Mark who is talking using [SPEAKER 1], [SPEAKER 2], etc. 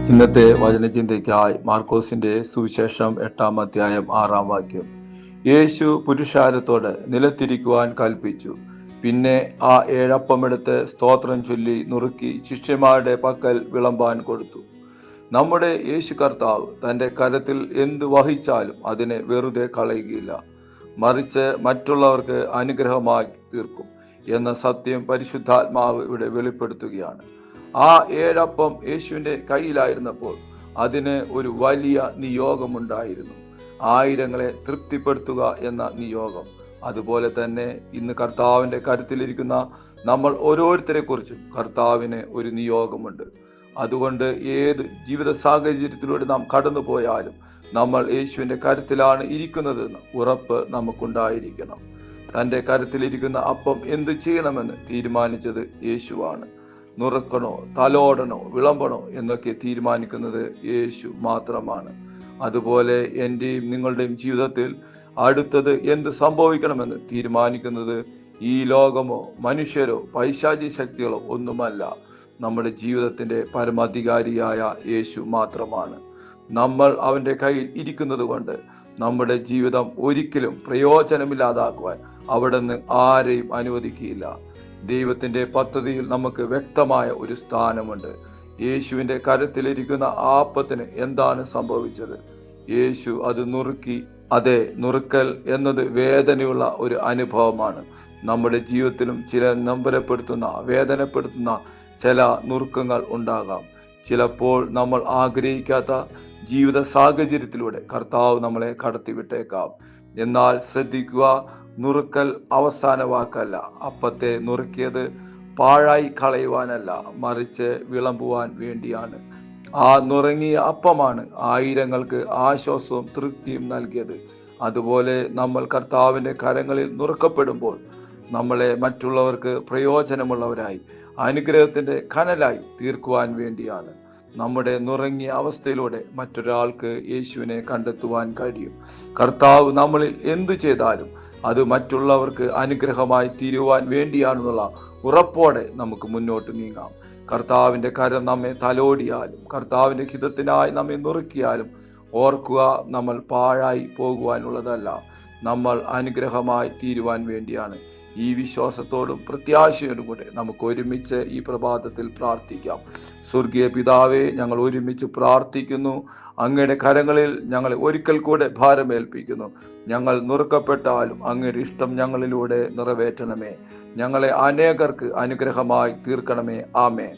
[SPEAKER 1] ഇന്നത്തെ വചനചിന്തയ്ക്കായി മാർക്കോസിന്റെ സുവിശേഷം 8-ാം അധ്യായം 6-ാം വാക്യം. യേശു പുരുഷാരത്തോട് നിലത്തിരിക്കുവാൻ കൽപ്പിച്ചു. പിന്നെ ആ 7 അപ്പമെടുത്ത് സ്തോത്രം ചൊല്ലി നുറുക്കി ശിഷ്യന്മാരുടെ പക്കൽ വിളമ്പാൻ കൊടുത്തു. നമ്മുടെ യേശു കർത്താവ് തൻ്റെ കരത്തിൽ എന്ത് വഹിച്ചാലും അതിനെ വെറുതെ കളയുകയില്ല, മറിച്ച് മറ്റുള്ളവർക്ക് അനുഗ്രഹമായി തീർക്കും എന്ന സത്യം പരിശുദ്ധാത്മാവ് ഇവിടെ വെളിപ്പെടുത്തുകയാണ്. ആ 7 അപ്പം യേശുവിൻ്റെ കയ്യിലായിരുന്നപ്പോൾ അതിന് ഒരു വലിയ നിയോഗമുണ്ടായിരുന്നു, ആയിരങ്ങളെ തൃപ്തിപ്പെടുത്തുക എന്ന നിയോഗം. അതുപോലെ തന്നെ ഇന്ന് കർത്താവിൻ്റെ കരുത്തിലിരിക്കുന്ന നമ്മൾ ഓരോരുത്തരെ കുറിച്ചും കർത്താവിന് ഒരു നിയോഗമുണ്ട്. അതുകൊണ്ട് ഏത് ജീവിത സാഹചര്യത്തിലൂടെ നാം കടന്നു പോയാലും നമ്മൾ യേശുവിൻ്റെ കരുത്തിലാണ് ഇരിക്കുന്നതെന്ന് ഉറപ്പ് നമുക്കുണ്ടായിരിക്കണം. തൻ്റെ കരുത്തിലിരിക്കുന്ന അപ്പം എന്ത് ചെയ്യണമെന്ന് തീരുമാനിച്ചത് യേശുവാണ്. നുറുക്കണോ, തലോടണോ, വിളമ്പണോ എന്നൊക്കെ തീരുമാനിക്കുന്നത് യേശു മാത്രമാണ്. അതുപോലെ എൻ്റെയും നിങ്ങളുടെയും ജീവിതത്തിൽ അടുത്തത് എന്ത് സംഭവിക്കണമെന്ന് തീരുമാനിക്കുന്നത് ഈ ലോകമോ മനുഷ്യരോ പൈശാചി ശക്തികളോ ഒന്നുമല്ല, നമ്മുടെ ജീവിതത്തിൻ്റെ പരമാധികാരിയായ യേശു മാത്രമാണ്. നമ്മൾ അവൻ്റെ കയ്യിൽ ഇരിക്കുന്നത് കൊണ്ട് നമ്മുടെ ജീവിതം ഒരിക്കലും പ്രയോജനമില്ലാതാക്കുവാൻ അവിടുന്ന് ആരെയും അനുവദിക്കുകയില്ല. ദൈവത്തിൻ്റെ പദ്ധതിയിൽ നമുക്ക് വ്യക്തമായ ഒരു സ്ഥാനമുണ്ട്. യേശുവിൻ്റെ കരത്തിലിരിക്കുന്ന ആപ്പത്തിന് എന്താണ് സംഭവിച്ചത്? യേശു അത് നുറുക്കി. അതെ, നുറുക്കൽ എന്നത് വേദനയുള്ള ഒരു അനുഭവമാണ്. നമ്മുടെ ജീവിതത്തിലും ചില നൊമ്പരപ്പെടുത്തുന്ന, വേദനപ്പെടുത്തുന്ന ചില നുറുക്കങ്ങൾ ഉണ്ടാകാം. ചിലപ്പോൾ നമ്മൾ ആഗ്രഹിക്കാത്ത ജീവിത സാഹചര്യത്തിലൂടെ കർത്താവ് നമ്മളെ കടത്തിവിട്ടേക്കാം. എന്നാൽ ശ്രദ്ധിക്കുക, നുറുക്കൽ അവസാന വാക്കല്ല. അപ്പത്തെ നുറുക്കിയത് പാഴായി കളയുവാനല്ല, മറിച്ച് വിളമ്പുവാൻ വേണ്ടിയാണ്. ആ നുറുങ്ങിയ അപ്പമാണ് ആയിരങ്ങൾക്ക് ആശ്വാസവും തൃപ്തിയും നൽകിയത്. അതുപോലെ നമ്മൾ കർത്താവിൻ്റെ കരങ്ങളിൽ നുറുക്കപ്പെടുമ്പോൾ നമ്മളെ മറ്റുള്ളവർക്ക് പ്രയോജനമുള്ളവരായി, അനുഗ്രഹത്തിൻ്റെ കനലായി തീർക്കുവാൻ വേണ്ടിയാണ്. നമ്മുടെ നുറുങ്ങിയ അവസ്ഥയിലൂടെ മറ്റൊരാൾക്ക് യേശുവിനെ കണ്ടെത്തുവാൻ കഴിയും. കർത്താവ് നമ്മളിൽ എന്തു ചെയ്താലും അത് മറ്റുള്ളവർക്ക് അനുഗ്രഹമായി തീരുവാൻ വേണ്ടിയാണെന്നുള്ള ഉറപ്പോടെ നമുക്ക് മുന്നോട്ട് നീങ്ങാം. കർത്താവിൻ്റെ കരം നമ്മെ തലോടിയാലും, കർത്താവിൻ്റെ ഹിതത്തിനായി നമ്മെ നുറുക്കിയാലും ഓർക്കുക, നമ്മൾ പാഴായി പോകുവാനുള്ളതല്ല, നമ്മൾ അനുഗ്രഹമായി തീരുവാൻ വേണ്ടിയാണ്. ഈ വിശ്വാസത്തോടും പ്രത്യാശയോടും കൂടെ നമുക്ക് ഒരുമിച്ച് ഈ പ്രഭാതത്തിൽ പ്രാർത്ഥിക്കാം. സ്വർഗീയ പിതാവേ, ഞങ്ങൾ ഒരുമിച്ച് പ്രാർത്ഥിക്കുന്നു. അങ്ങയുടെ കരങ്ങളിൽ ഞങ്ങളെ ഒരിക്കൽ കൂടെ ഭാരമേൽപ്പിക്കുന്നു. ഞങ്ങൾ നുറുക്കപ്പെട്ടാലും അങ്ങയുടെ ഇഷ്ടം ഞങ്ങളിലൂടെ നിറവേറ്റണമേ. ഞങ്ങളെ അനേകർക്ക് അനുഗ്രഹമായി തീർക്കണമേ. ആമേൻ.